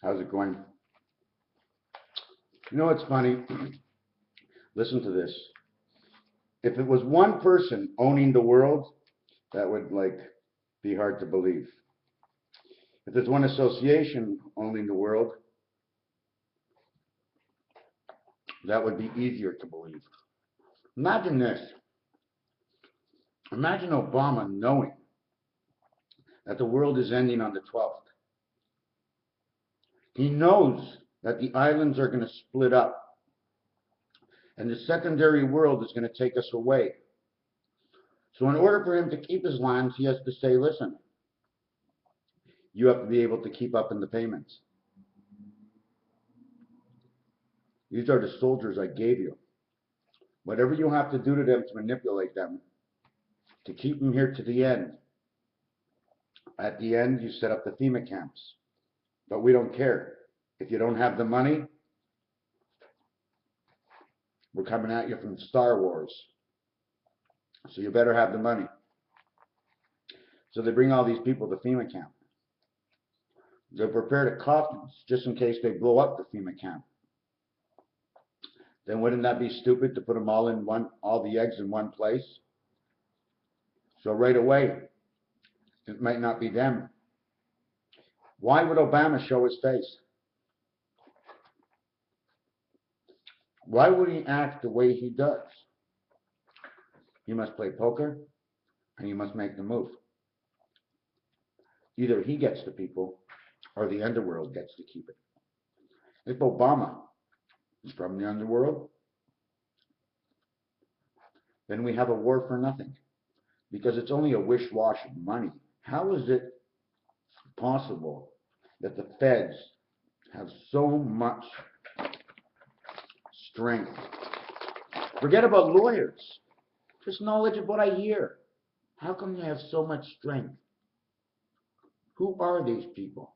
How's it going? You know what's funny? Listen to this. If it was one person owning the world, that would be hard to believe. If there's one association owning the world, that would be easier to believe. Imagine this. Imagine Obama knowing that the world is ending on the 12th. He knows that the islands are going to split up and the secondary world is going to take us away. So in order for him to keep his lands, he has to say, listen, you have to be able to keep up in the payments. These are the soldiers I gave you. Whatever you have to do to them to manipulate them, to keep them here to the end. At the end, you set up the FEMA camps. But we don't care. If you don't have the money, we're coming at you from Star Wars. So you better have the money. So they bring all these people to FEMA camp. They're prepared at coffins just in case they blow up the FEMA camp. Then wouldn't that be stupid to put them all the eggs in one place? So right away, it might not be them. Why would Obama show his face? Why would he act the way he does? He must play poker and he must make the move. Either he gets the people or the underworld gets to keep it. If Obama is from the underworld, then we have a war for nothing because it's only a wish-wash of money. How is it possible that the feds have so much strength? Forget about lawyers. Just knowledge of what I hear. How come they have so much strength? Who are these people?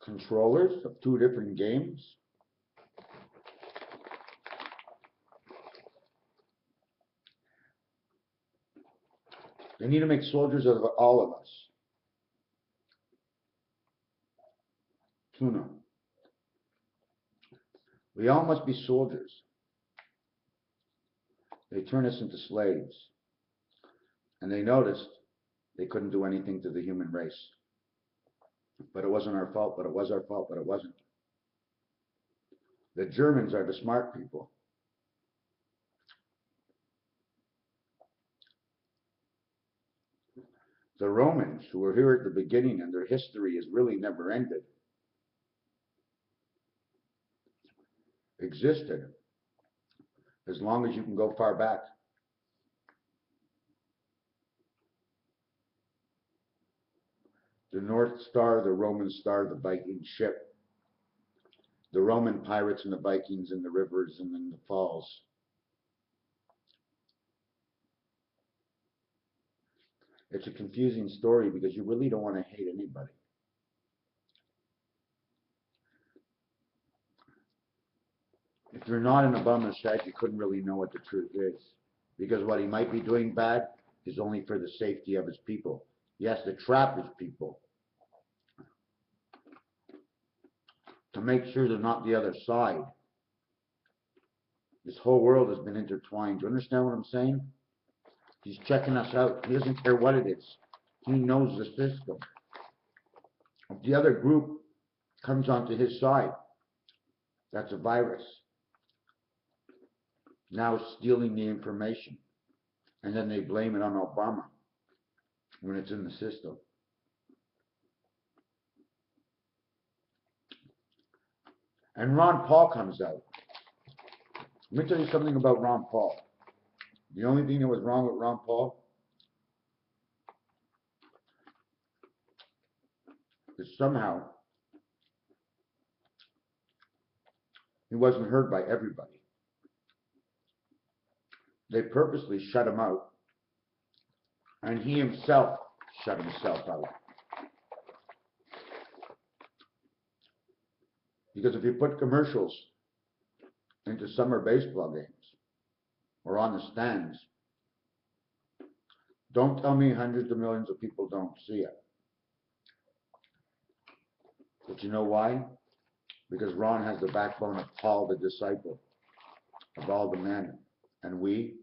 Controllers of two different games? They need to make soldiers of all of us. Tuna. We all must be soldiers. They turn us into slaves. And they noticed they couldn't do anything to the human race. But it wasn't our fault, but it was our fault, but it wasn't. The Germans are the smart people. The Romans, who were here at the beginning and their history has really never ended, existed as long as you can go far back. The North Star, the Roman Star, the Viking ship, the Roman pirates and the Vikings in the rivers and in the falls. It's a confusing story because you really don't want to hate anybody. If you're not in Obama's head, you couldn't really know what the truth is. Because what he might be doing bad is only for the safety of his people. He has to trap his people to make sure they're not the other side. This whole world has been intertwined. Do you understand what I'm saying? He's checking us out. He doesn't care what it is. He knows the system. If the other group comes onto his side, that's a virus. Now stealing the information. And then they blame it on Obama when it's in the system. And Ron Paul comes out. Let me tell you something about Ron Paul. The only thing that was wrong with Ron Paul is somehow he wasn't heard by everybody. They purposely shut him out, and he himself shut himself out. Because if you put commercials into summer baseball games or on the stands, don't tell me hundreds of millions of people don't see it. But you know why? Because Ron has the backbone of Paul the disciple, of all the men. And we,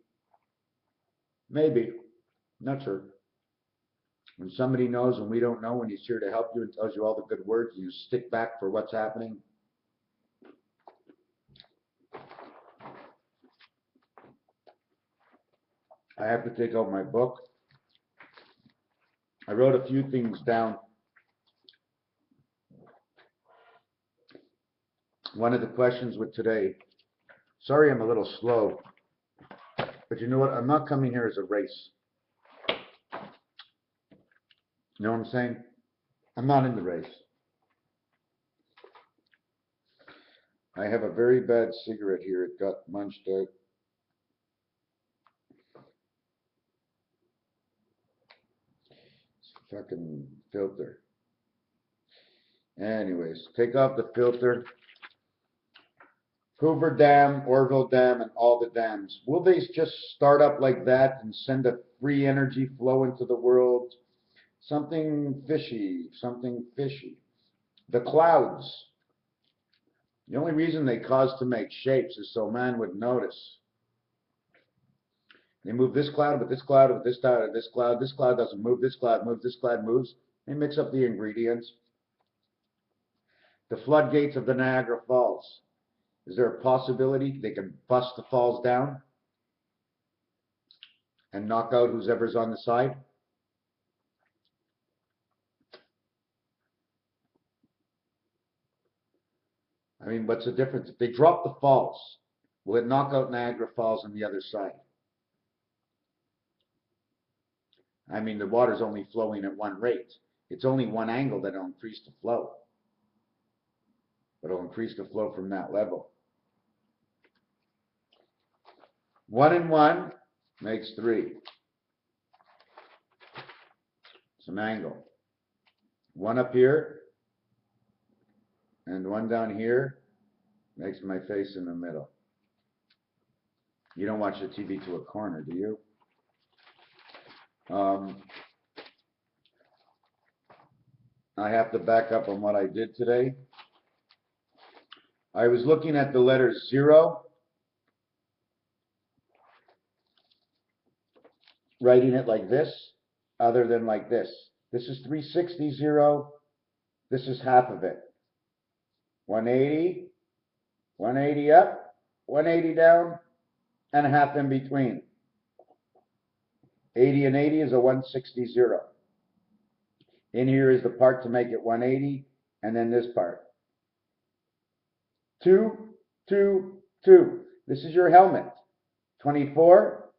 maybe, not sure. When somebody knows and we don't know, when he's here to help you and tells you all the good words, you stick back for what's happening. I have to take out my book. I wrote a few things down. One of the questions with today, sorry I'm a little slow, but you know what? I'm not coming here as a race. You know what I'm saying? I'm not in the race. I have a very bad cigarette here. It got munched out. It's a fucking filter. Anyways, take off the filter. Hoover Dam, Orville Dam, and all the dams. Will they just start up like that and send a free energy flow into the world? Something fishy, something fishy. The clouds. The only reason they cause to make shapes is so man would notice. They move this cloud with this cloud with this cloud with this cloud. This cloud doesn't move. This cloud moves. This cloud moves. They mix up the ingredients. The floodgates of the Niagara Falls. Is there a possibility they can bust the falls down and knock out whoever's on the side? I mean, what's the difference? If they drop the falls, will it knock out Niagara Falls on the other side? I mean, the water's only flowing at one rate. It's only one angle that'll increase the flow. But it'll increase the flow from that level. 1 and 1 makes 3. It's an angle. 1 up here and 1 down here makes my face in the middle. You don't watch the TV to a corner, do you? I have to back up on what I did today. I was looking at the letter 0, writing it like this, other than like this. This is 360, 0. This is half of it. 180, 180 up, 180 down, and a half in between. 80 and 80 is a 160, 0. In here is the part to make it 180, and then this part. 2, 2, 2. This is your helmet. 24,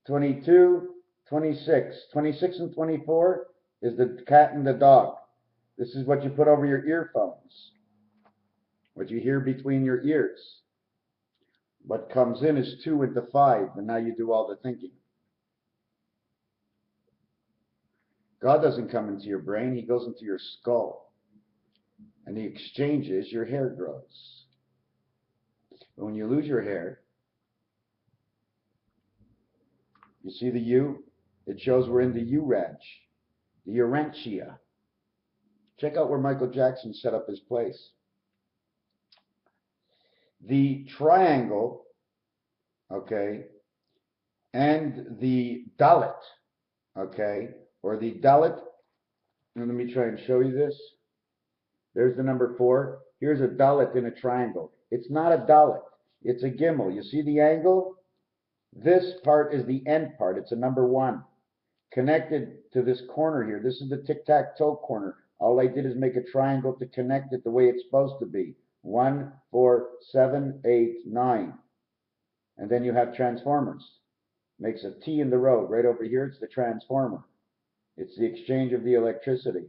22, 26. 26 and 24 is the cat and the dog. This is what you put over your earphones. What you hear between your ears. What comes in is 2 into 5, and now you do all the thinking. God doesn't come into your brain, he goes into your skull. And the exchange is your hair grows. But when you lose your hair, you see the U? It shows we're in the U ranch, the Urantia. Check out where Michael Jackson set up his place. The triangle, okay, and the Dalit, okay, or the Dalit, and let me try and show you this. There's the number 4. Here's a Dalit in a triangle. It's not a Dalit. It's a Gimel. You see the angle? This part is the end part. It's a number 1. Connected to this corner here. This is the tic-tac-toe corner. All I did is make a triangle to connect it the way it's supposed to be. 1, 4, 7, 8, 9. And then you have transformers. Makes a T in the road. Right over here, it's the transformer. It's the exchange of the electricity.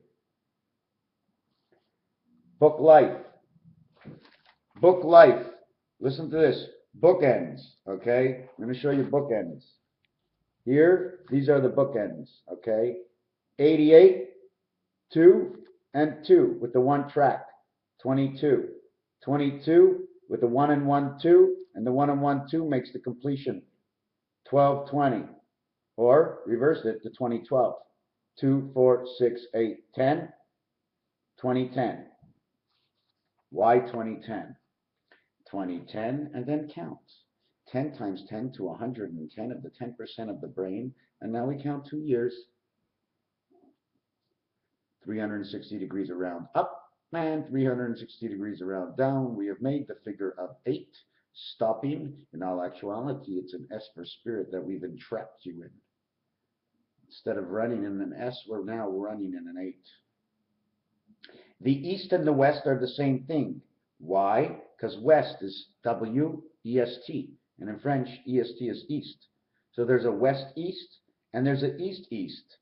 Book life. Book life. Listen to this. Bookends. Okay? I'm going to show you bookends. Here, these are the bookends. Okay? 88, 2, and 2 with the 1 track. 22. 22 with the 1 and 1, 2, and the 1 and 1, 2 makes the completion. 12, 20. Or reverse it to 2012. 2, 4, 6, 8, 10. 20, 10. Why 2010? 2010, and then count. 10 times 10 to 110 of the 10% of the brain, and now we count 2 years. 360 degrees around up, and 360 degrees around down. We have made the figure of 8, stopping. In all actuality, it's an S for spirit that we've entrapped you in. Instead of running in an S, we're now running in an 8. The east and the west are the same thing. Why? Because west is W-E-S-T, and in French, E-S-T is east. So there's a west-east, and there's an east-east.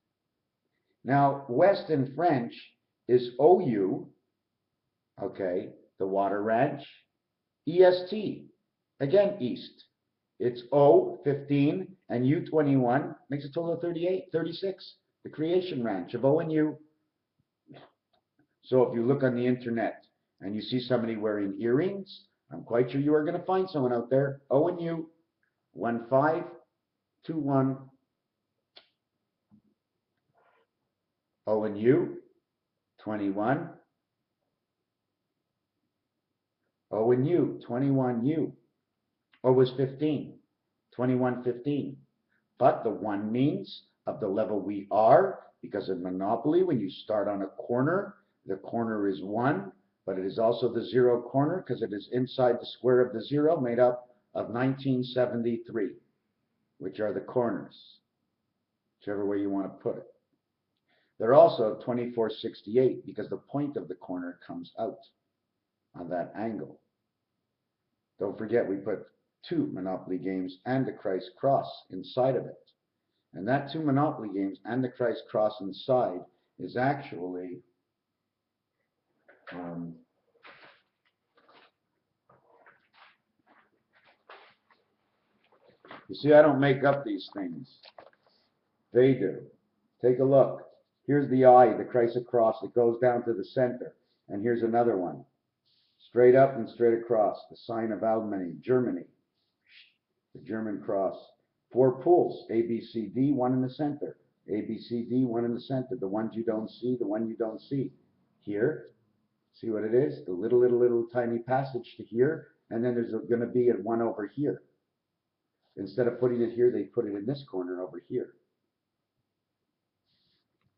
Now, west in French is O-U, okay, the water ranch, E-S-T, again, east. It's O, 15, and U, 21, makes a total of 38, 36, the creation ranch of O and U. So if you look on the internet and you see somebody wearing earrings, I'm quite sure you are going to find someone out there, O and U, 1521. O and U, 21. O and U, 21U. O was 15, 21, 15. But the 1 means of the level we are, because in Monopoly, when you start on a corner, the corner is 1, but it is also the 0 corner because it is inside the square of the 0 made up of 1973, which are the corners, whichever way you want to put it. They're also 2468 because the point of the corner comes out on that angle. Don't forget we put 2 Monopoly games and the Christ Cross inside of it. And that 2 Monopoly games and the Christ Cross inside is actually you see, I don't make up these things. They do. Take a look. Here's the eye, the Christ across. It goes down to the center. And here's another one. Straight up and straight across. The sign of Albany, Germany. The German cross. 4 pools. A, B, C, D, 1 in the center. A, B, C, D, 1 in the center. The ones you don't see, the one you don't see. Here. See what it is? The little tiny passage to here. And then there's going to be a 1 over here. Instead of putting it here, they put it in this corner over here.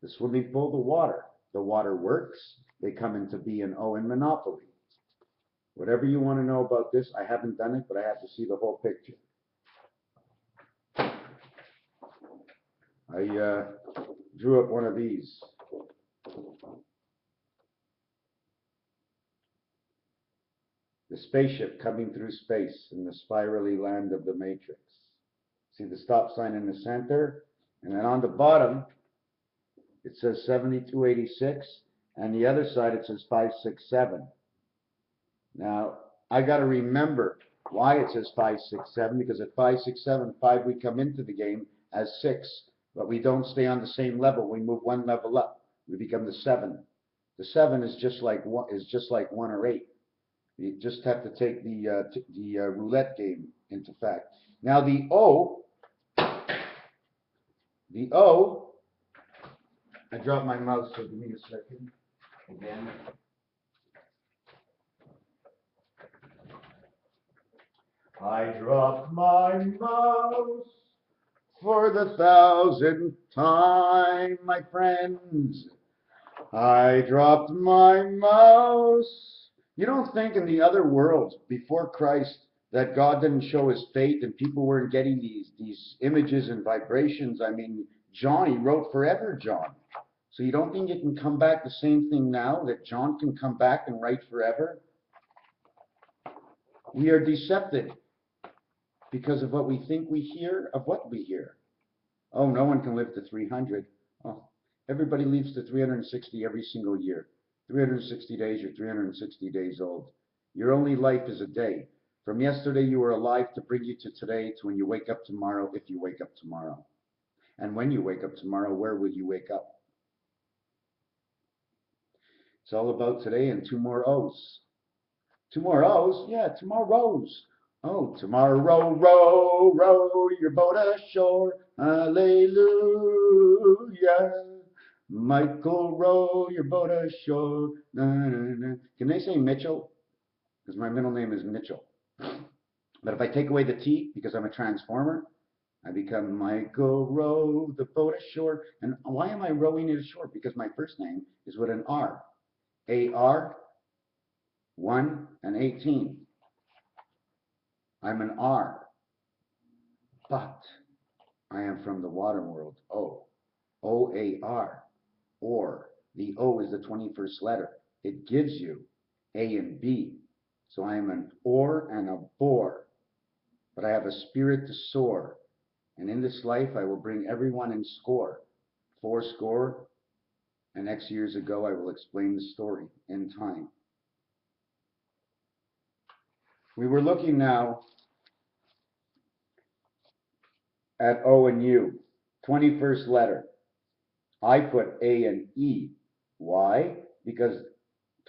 The swimming pool, the water. The water works. They come into B and O in Monopoly. Whatever you want to know about this, I haven't done it, but I have to see the whole picture. I drew up one of these. The spaceship coming through space in the spirally land of the matrix. See the stop sign in the center? And then on the bottom, it says 7286, and the other side it says 567. Now, I got to remember why it says 567, because at 567, 5 we come into the game as 6, but we don't stay on the same level. We move 1 level up. We become the 7. The 7 is just like 1 or 8. You just have to take the roulette game into fact. Now the O, I dropped my mouse, so give me a second. Again. I dropped my mouse for the 1,000th time, my friends. I dropped my mouse. You don't think in the other worlds before Christ that God didn't show his fate and people weren't getting these images and vibrations? I mean, John, he wrote forever, John. So you don't think it can come back the same thing now, that John can come back and write forever? We are decepted because of what we think we hear, of what we hear. Oh, no one can live to 300. Oh, everybody lives to 360 every single year. 360 days, you're 360 days old. Your only life is a day. From yesterday you were alive to bring you to today, to when you wake up tomorrow, if you wake up tomorrow. And when you wake up tomorrow, where will you wake up? It's all about today and 2 more O's. 2 more O's? Yeah, tomorrows. Oh, tomorrow, row your boat ashore. Hallelujah. Michael, row your boat ashore. Na, na, na. Can they say Mitchell? because my middle name is Mitchell. But if I take away the T, because I'm a transformer, I become Michael row the boat ashore. And why am I rowing it ashore? Because my first name is with an R. A-R, 1 and 18. I'm an R. But I am from the water world. O. O-A-R. Or. The O is the 21st letter. It gives you A and B. So I am an oar and a bore. But I have a spirit to soar. And in this life I will bring everyone in score. 80, and X years ago I will explain the story in time. We were looking now at O and U. 21st letter. I put A and E. Why? Because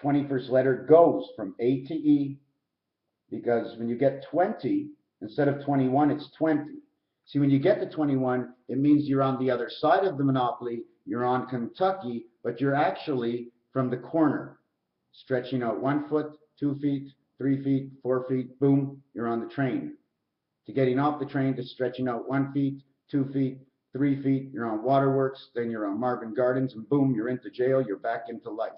21st letter goes from A to E. Because when you get 20, instead of 21, it's 20. See, when you get to 21, it means you're on the other side of the monopoly. You're on Kentucky, but you're actually from the corner, stretching out 1 foot, 2 feet, 3 feet, 4 feet, boom, you're on the train. To getting off the train, to stretching out 1 feet, 2 feet, 3 feet, you're on Waterworks, then you're on Marvin Gardens, and boom, you're into jail, you're back into life.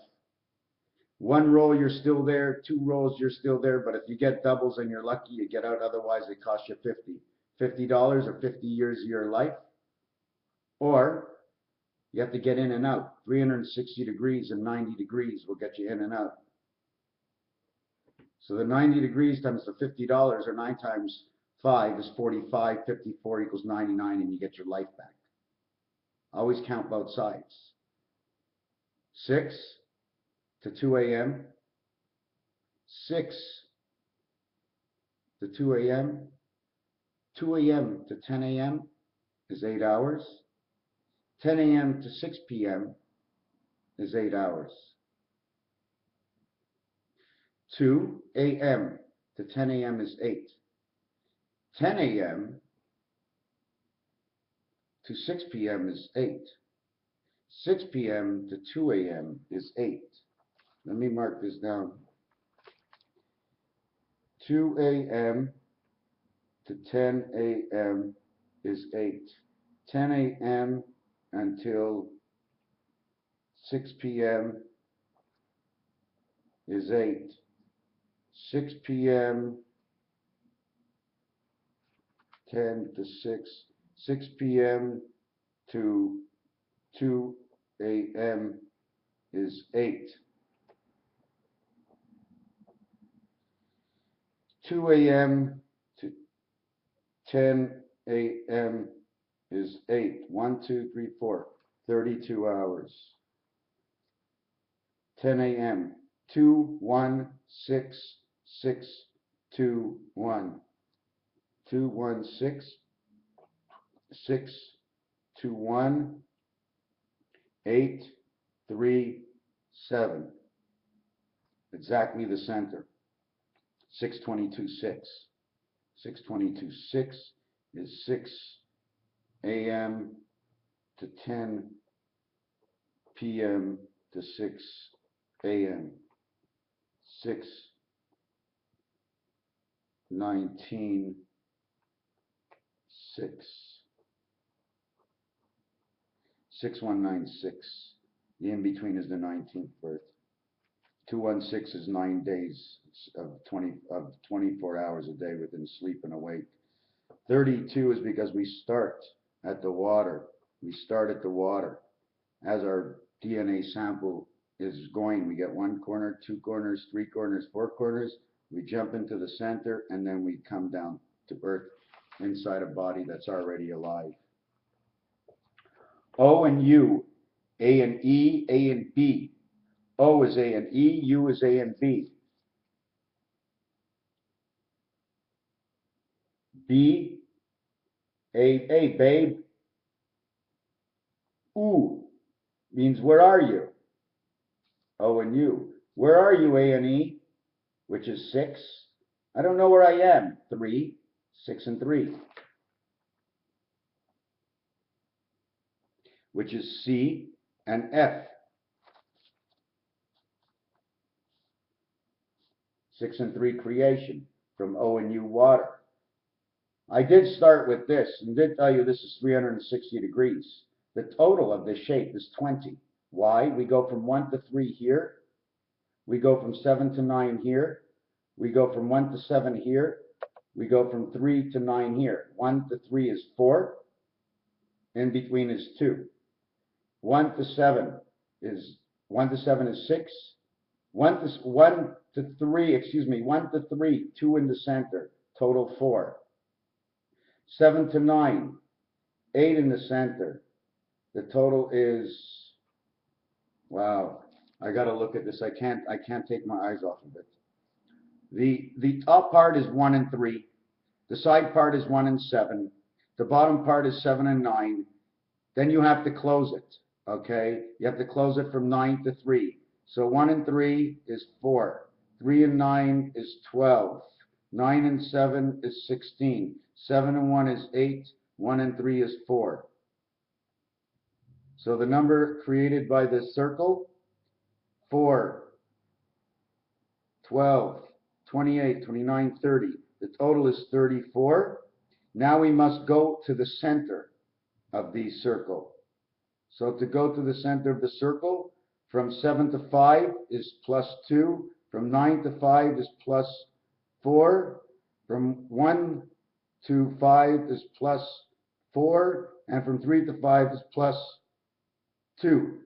1 roll, you're still there. 2 rolls, you're still there. But if you get doubles and you're lucky, you get out. Otherwise, it costs you $50 or 50 years of your life. Or you have to get in and out. 360 degrees and 90 degrees will get you in and out. So the 90 degrees times the $50, or 9 times 5 is 45. 54 equals 99, and you get your life back. Always count both sides. 6 to 2 a.m. 6 to 2 a.m. 2 a.m. to 10 a.m. is 8 hours. 10 a.m. to 6 p.m. is 8 hours. 2 a.m. to 10 a.m. is 8. 10 a.m. to 6 p.m. is 8. 6 p.m. to 2 a.m. is 8. Let me mark this down. 2 a.m. to 10 a.m. is 8. 10 a.m. until 6 p.m. is 8. 6 p.m. 10 to 6. 6 p.m. to 2 a.m. is 8. 2 a.m. to 10 a.m. is 8. 1, 2, 3, 4. 32 hours. 10 a.m. 2, 1, 6, 6, 2, 1. 2, 1, 6, 6, 2, 1, 8, 3, 7. Exactly the center. 622, 6. 622, 6 is 6 a.m. to 10 p.m. to 6 a.m. 6, 19, 6. 6196. The in-between is the 19th birth. 216 is 9 days of 24 hours a day within sleep and awake. 32 is because we start at the water. We start at the water. As our DNA sample is going, we get 1 corner, 2 corners, 3 corners, 4 corners. We jump into the center, and then we come down to Earth inside a body that's already alive. O and U, A and E, A and B. O is A and E, U is A and B. B, A, babe. U means where are you? O and U. Where are you, A and E? Which is 6. I don't know where I am. 3, 6 and 3. Which is C and F. 6 and 3 creation from O and U water. I did start with this and did tell you this is 360 degrees. The total of this shape is 20. Why? We go from 1 to 3 here. We go from 7 to 9 here. We go from 1 to 7 here. We go from 3 to 9 here. 1 to 3 is 4. In between is 2. 1 to 7 is 6. 1 to 3, 2 in the center, total 4. 7 to 9, 8 in the center. The total is, wow, I got to look at this. I can't take my eyes off of it. The top part is 1 and 3. The side part is 1 and 7. The bottom part is 7 and 9. Then you have to close it, okay? You have to close it from 9 to 3. So 1 and 3 is 4. 3 and 9 is 12. 9 and 7 is 16. 7 and 1 is 8. 1 and 3 is 4. So the number created by this circle, 4, 12, 28, 29, 30. The total is 34. Now we must go to the center of the circle. So to go to the center of the circle, from 7 to 5 is +2. From 9 to 5 is +4. From 1 to 5 is +4. And from 3 to 5 is +2.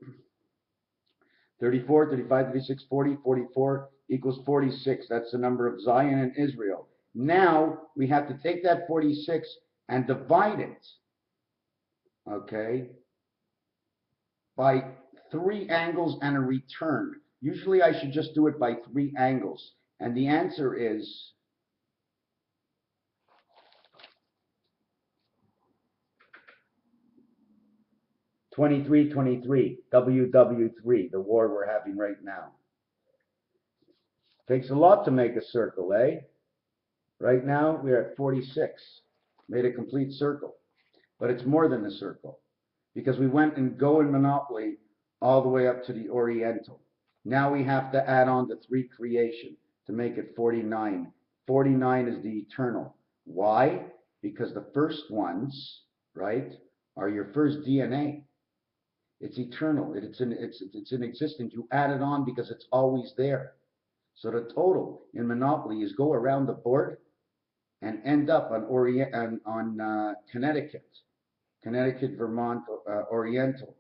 34, 35, 36, 40, 44 equals 46. That's the number of Zion and Israel. Now we have to take that 46 and divide it, okay, by 3 angles and a return. Usually I should just do it by 3 angles. And the answer is 2323, WW3, the war we're having right now. Takes a lot to make a circle, eh? Right now, we're at 46. Made a complete circle. But it's more than a circle, because we went and go in Monopoly all the way up to the Oriental. Now we have to add on the 3 creation to make it 49. 49 is the eternal. Why? Because the first ones, right, are your first DNA. It's eternal. It's in existence. You add it on because it's always there. So the total in Monopoly is go around the board and end up on Connecticut, Vermont, Oriental.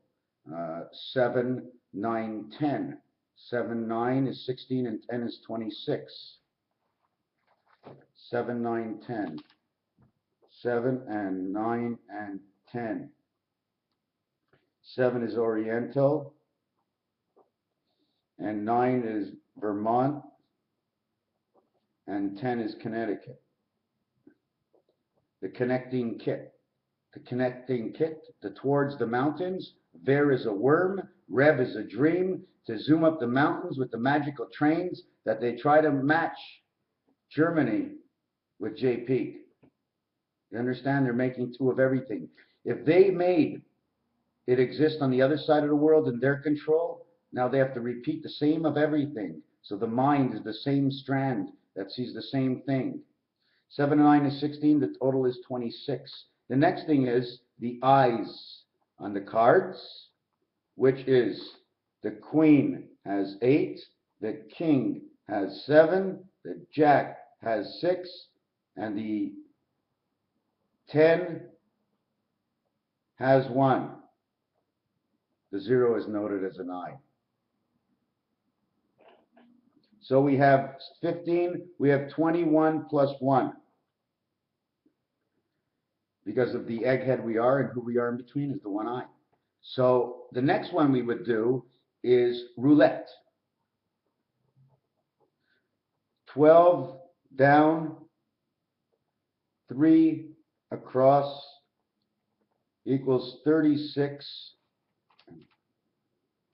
7, 9, 10. 7, 9 is 16 and 10 is 26. 7, 9, 10. 7 and 9 and 10. 7 is Oriental, and 9 is Vermont, and 10 is Connecticut. The connecting kit. The connecting kit, the towards the mountains. Ver is a worm, Rev is a dream, to zoom up the mountains with the magical trains that they try to match Germany with JP. You understand? They're making 2 of everything. If they made it exist on the other side of the world in their control, now they have to repeat the same of everything. So the mind is the same strand that sees the same thing. 7 and 9 is 16. The total is 26. The next thing is the eyes on the cards, which is the queen has 8, the king has 7, the jack has 6, and the 10 has 1. The 0 is noted as an I. So we have 15, we have 21 plus 1. Because of the egghead we are and who we are in between is the 1 I. So the next one we would do is roulette. 12 down, 3 across equals 36.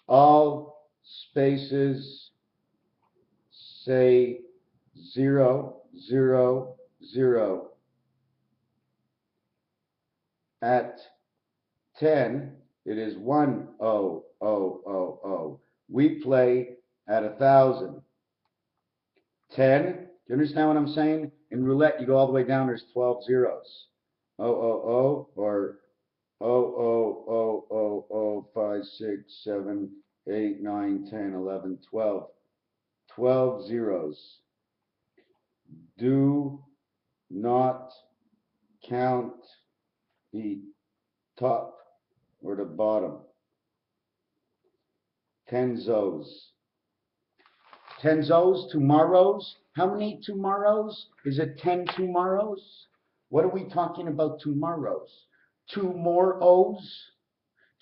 All spaces say 0, 0, 0. At 10, it is 1, 0, 0, 0, 0. We play at 1,000. 10. You understand what I'm saying? In roulette, you go all the way down, there's 12 zeros. Oh, oh, oh, or oh, oh, oh, oh, oh, 5, 6, 7, 8, 9, 10, 11, 12. 12 zeros. Do not count the top or the bottom. 10 zos. 10 zos, tomorrows. How many tomorrows? Is it 10 tomorrows? What are we talking about tomorrows? 2 more O's.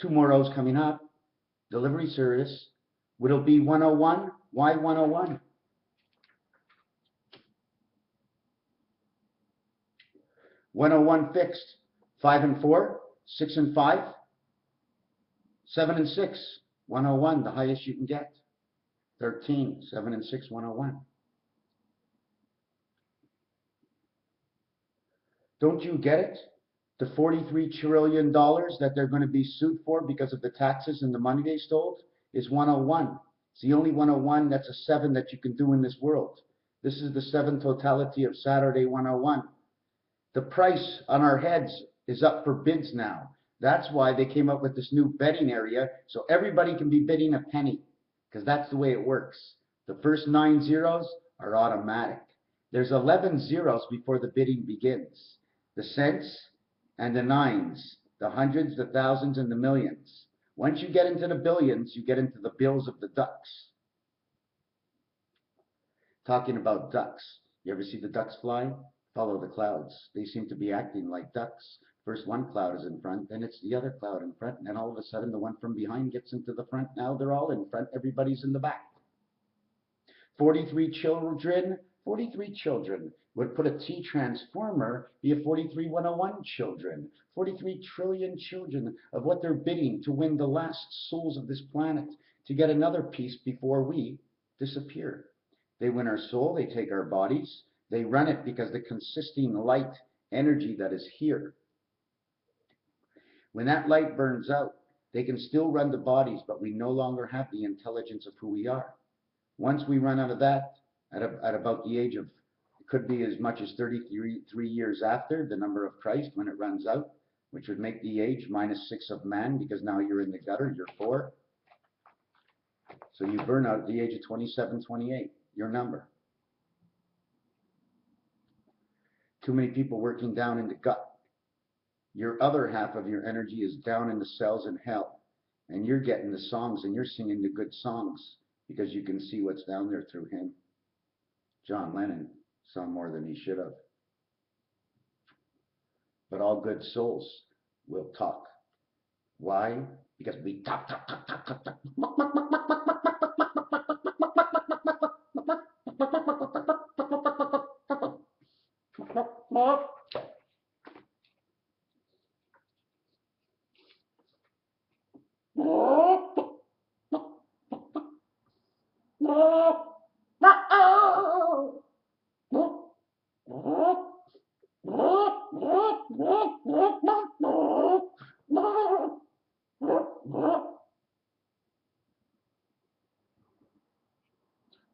2 more O's coming up. Delivery service. Would it be 101? Why 101? 101 fixed. 5 and 4, 6 and 5, 7 and 6, 101, the highest you can get. 13, 7 and 6, 101. Don't you get it? The $43 trillion that they're going to be sued for because of the taxes and the money they stole is 101. It's the only 101 that's a 7 that you can do in this world. This is the 7 totality of Saturday 101. The price on our heads is up for bids now. That's why they came up with this new betting area, so everybody can be bidding a penny, because that's the way it works. The first 9 zeros are automatic. There's 11 zeros before the bidding begins. The cents and the nines, the hundreds, the thousands, and the millions. Once you get into the billions, you get into the bills of the ducks. Talking about ducks, you ever see the ducks fly? Follow the clouds. They seem to be acting like ducks. First one cloud is in front, then it's the other cloud in front, and then all of a sudden the one from behind gets into the front. Now they're all in front, everybody's in the back. 43 children would put a T transformer be a 43,101 children. 43 trillion children of what they're bidding to win the last souls of this planet, to get another piece before we disappear. They win our soul, they take our bodies, they run it because the consisting light energy that is here. When that light burns out, they can still run the bodies, but we no longer have the intelligence of who we are. Once we run out of that, at about the age of, it could be as much as 33 years after the number of Christ when it runs out, which would make the age -6 of man, because now you're in the gutter, you're 4. So you burn out at the age of 27, 28, your number. Too many people working down in the gut. Your other half of your energy is down in the cells in hell, and you're getting the songs and you're singing the good songs because you can see what's down there through him. John Lennon sung more than he should have. But all good souls will talk. Why? Because we talk.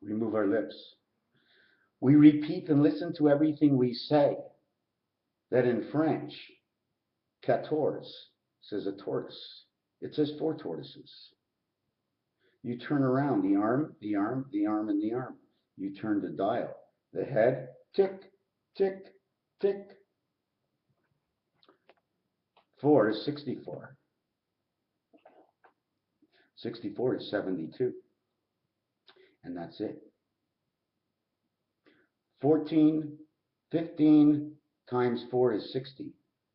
We move our lips. We repeat and listen to everything we say. That in French, 14 says a tortoise. It says 4 tortoises. You turn around the arm, the arm, the arm, and the arm. You turn the dial. The head, tick, tick, tick. 4 is 64. 64 is 72. And that's it. 14, 15 times 4 is 60.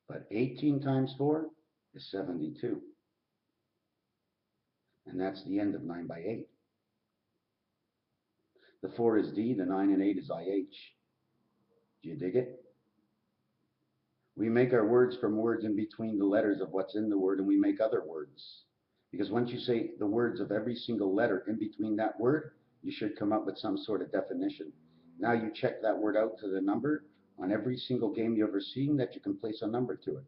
But 18 times 4 is 72. And that's the end of 9 by 8. The 4 is D, the 9 and 8 is IH. Do you dig it? We make our words from words in between the letters of what's in the word, and we make other words. Because once you say the words of every single letter in between that word, you should come up with some sort of definition. Now you check that word out to the number on every single game you've ever seen that you can place a number to it.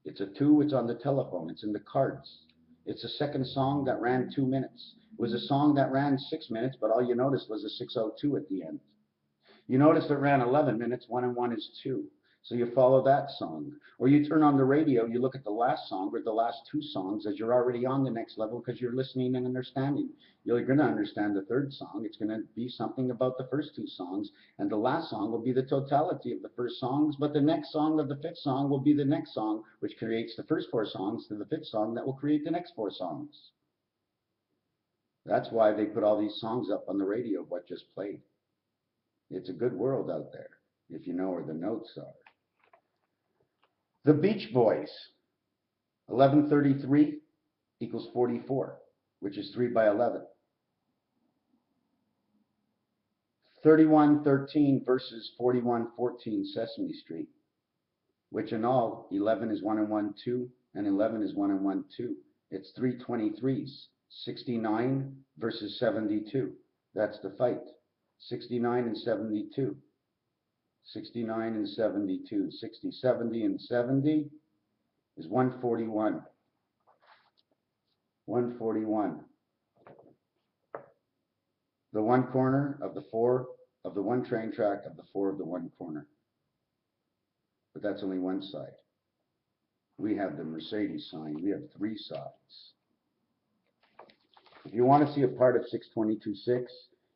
It's a 2, it's on the telephone, it's in the cards. It's a second song that ran 2 minutes. It was a song that ran 6 minutes, but all you noticed was a 602 at the end. You notice it ran 11 minutes, 1 and 1 is 2. So you follow that song. Or you turn on the radio, you look at the last song or the last 2 songs as you're already on the next level because you're listening and understanding. You're going to understand the 3rd song. It's going to be something about the first 2 songs. And the last song will be the totality of the first songs. But the next song of the 5th song will be the next song, which creates the first 4 songs to the 5th song that will create the next 4 songs. That's why they put all these songs up on the radio, what just played. It's a good world out there, if you know where the notes are. The Beach Boys, 1133 equals 44, which is 3 by 11. 3113 versus 4114 Sesame Street, which in all, 11 is 1 and 1, 2, and 11 is 1 and 1, 2. It's 3 23s, 69 versus 72. That's the fight. 69 and 72. 69 and 72. 60, 70, and 70 is 141. 141. The 1 corner of the 4 of the 1 train track of the 4 of the 1 corner. But that's only one side. We have the Mercedes sign. We have 3 sides. If you want to see a part of 622.6,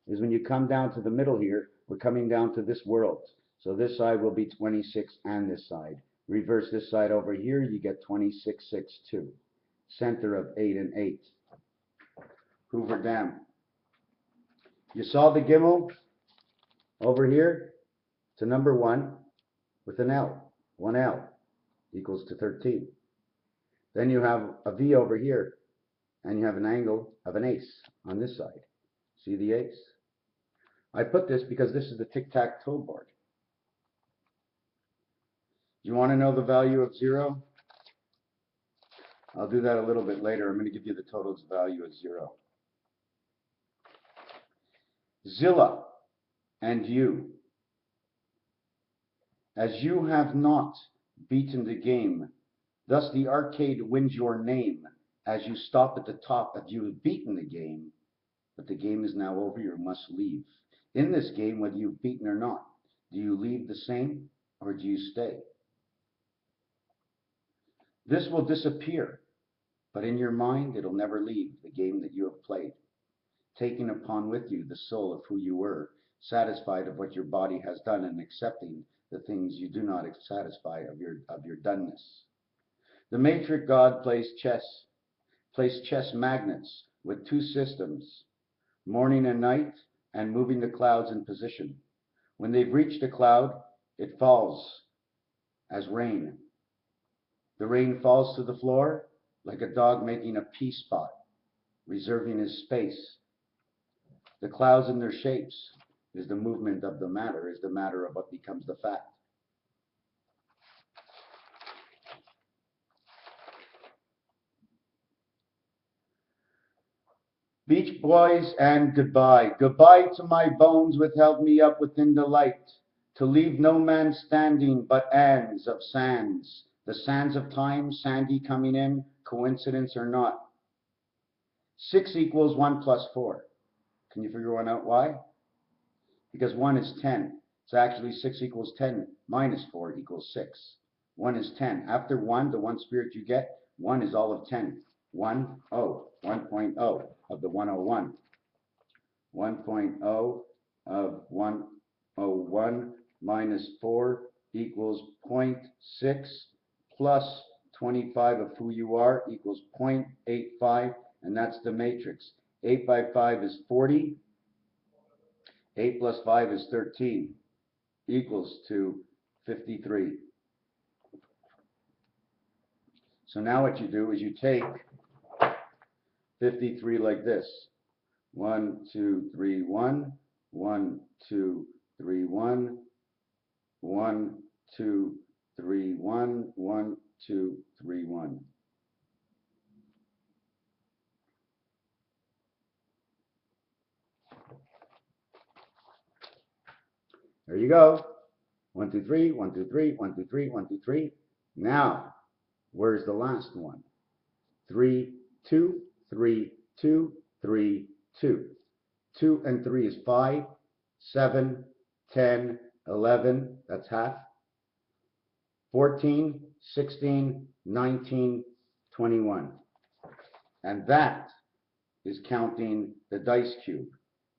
is when you come down to the middle here, we're coming down to this world. So this side will be 26 and this side. Reverse this side over here, you get 26.62. Center of 8 and 8. Hoover Dam. You saw the gimbal over here? It's a number 1 with an L. 1L equals to 13. Then you have a V over here, and you have an angle of an ace on this side. See the ace? I put this because this is the tic-tac-toe board. Do you want to know the value of 0? I'll do that a little bit later. I'm going to give you the total's value of 0. Zilla and you. As you have not beaten the game, thus the arcade wins your name. As you stop at the top, if you have beaten the game, but the game is now over, you must leave. In this game, whether you've beaten or not, do you leave the same or do you stay? This will disappear, but in your mind, it'll never leave the game that you have played, taking upon with you the soul of who you were, satisfied of what your body has done and accepting the things you do not satisfy of your doneness. The matrix God placed chess magnets with 2 systems, morning and night, and moving the clouds in position. When they've reached a cloud, it falls as rain. The rain falls to the floor like a dog making a pea spot, reserving his space. The clouds in their shapes is the movement of the matter, is the matter of what becomes the fact. Beach Boys and goodbye. Goodbye to my bones which held me up within the light, to leave no man standing but ands of sands. The sands of time, sandy coming in, coincidence or not. 6 equals 1 plus 4. Can you figure one out why? Because 1 is 10. So actually 6 equals 10 minus 4 equals 6. 1 is 10. After 1, the 1 spirit you get, 1 is all of 10. 1.0 of the 101. 1.0 of 101 minus 4 equals 0.6 plus 25 of who you are equals 0.85, and that's the matrix. 8 by 5 is 40. 8 plus 5 is 13, equals to 53. So now what you do is you take 53 like this. 1, 2, 3, 1. 1, 2, 3, 1. 1, 2, 3, 1. 1, 2, 3, 1. There you go. 1, 2, 3, 1, 2, 3, 1, 2, 3, 1, 2, 3. Now, where's the last one? 3, 2, 3, 2, 3, 2. 2 and 3 is 5, 7, 10, 11, that's half, 14, 16, 19, 21. And that is counting the dice cube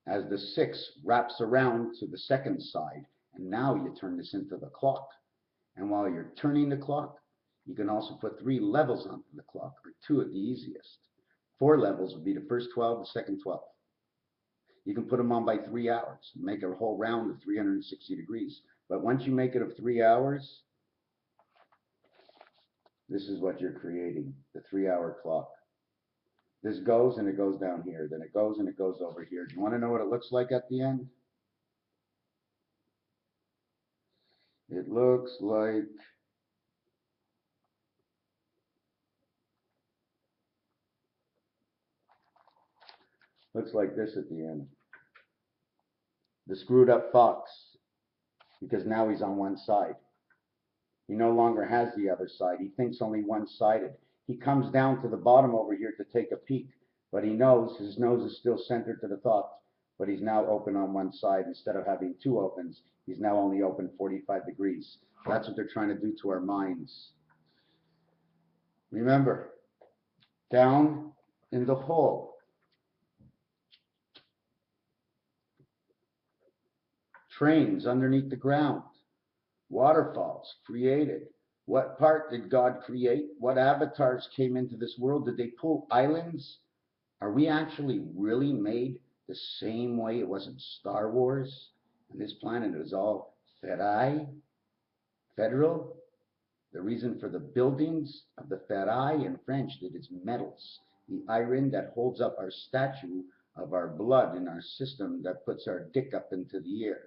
as the 6 wraps around to the second side. And now you turn this into the clock. And while you're turning the clock, you can also put 3 levels onto the clock, or 2 at the easiest. 4 levels would be the first 12, the second 12. You can put them on by 3 hours, make a whole round of 360 degrees. But once you make it of 3 hours, this is what you're creating, the 3-hour clock. This goes and it goes down here, then it goes and it goes over here. Do you want to know what it looks like at the end? It looks like this at the end. The screwed up fox, because now he's on one side. He no longer has the other side. He thinks only one-sided. He comes down to the bottom over here to take a peek, but he knows his nose is still centered to the thought, but he's now open on one side. Instead of having 2 opens, he's now only open 45 degrees. That's what they're trying to do to our minds. Remember, down in the hole, trains underneath the ground, waterfalls created. What part did God create? What avatars came into this world? Did they pull islands? Are we actually really made the same way it was in Star Wars? And this planet is all federal. The reason for the buildings of the ferai in French, that is metals. The iron that holds up our statue of our blood in our system that puts our dick up into the air.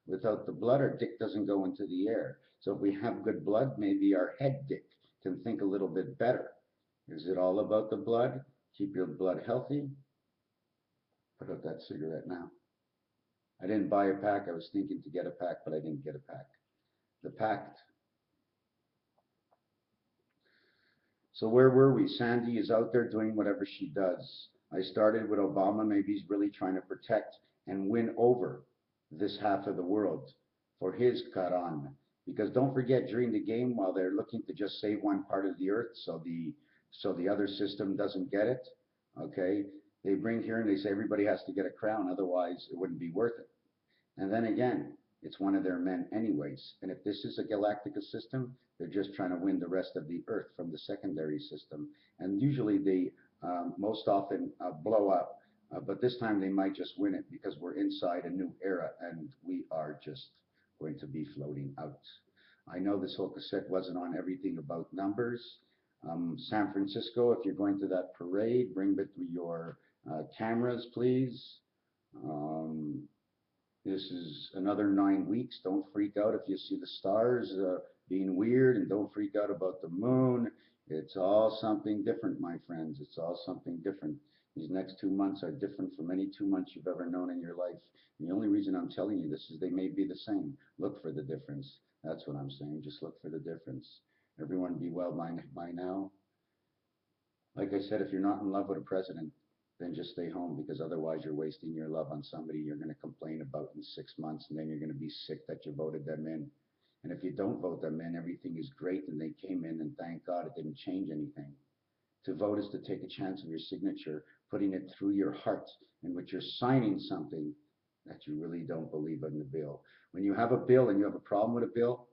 Without the blood, our dick doesn't go into the air. So if we have good blood, maybe our head dick can think a little bit better. Is it all about the blood? Keep your blood healthy. Put out that cigarette now. I didn't buy a pack. I was thinking to get a pack, but I didn't get a pack. The pact. So where were we? Sandy is out there doing whatever she does. I started with Obama. Maybe he's really trying to protect and win over this half of the world for his cut on. Because don't forget, during the game, while they're looking to just save one part of the earth so the other system doesn't get it, okay, they bring here and they say everybody has to get a crown, otherwise it wouldn't be worth it. And then again, it's one of their men anyways. And if this is a galactica system, they're just trying to win the rest of the earth from the secondary system. And usually they most often blow up. But this time they might just win it because we're inside a new era and we are just going to be floating out. I know this whole cassette wasn't on everything about numbers. San Francisco, if you're going to that parade, bring with your cameras, please. This is another 9 weeks. Don't freak out if you see the stars being weird, and don't freak out about the moon. It's all something different, my friends. It's all something different. These next 2 months are different from any 2 months you've ever known in your life. And the only reason I'm telling you this is they may be the same. Look for the difference. That's what I'm saying. Just look for the difference. Everyone be well by now. Like I said, if you're not in love with a president, then just stay home, because otherwise you're wasting your love on somebody you're going to complain about in 6 months, and then you're going to be sick that you voted them in. And if you don't vote them in, everything is great and they came in and thank God it didn't change anything. To vote is to take a chance of your signature, putting it through your heart, in which you're signing something that you really don't believe in the bill. When you have a bill and you have a problem with a bill,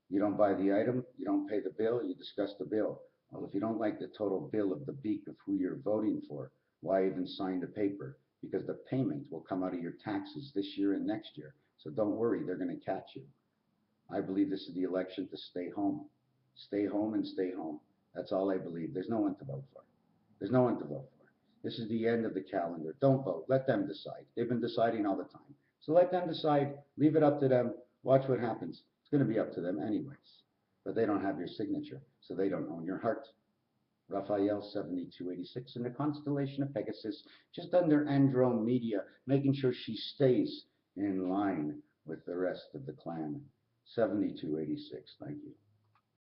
you don't buy the item, you don't pay the bill, you discuss the bill. Well, if you don't like the total bill of the beak of who you're voting for, why even sign the paper? Because the payment will come out of your taxes this year and next year. So don't worry, they're going to catch you. I believe this is the election to stay home. Stay home and stay home. That's all I believe. There's no one to vote for. There's no one to vote for. This is the end of the calendar. Don't vote. Let them decide. They've been deciding all the time. So let them decide. Leave it up to them. Watch what happens. It's going to be up to them anyways. But they don't have your signature, so they don't own your heart. Raphael 7286 in the constellation of Pegasus, just under Andromeda, making sure she stays in line with the rest of the clan. 7286. Thank you.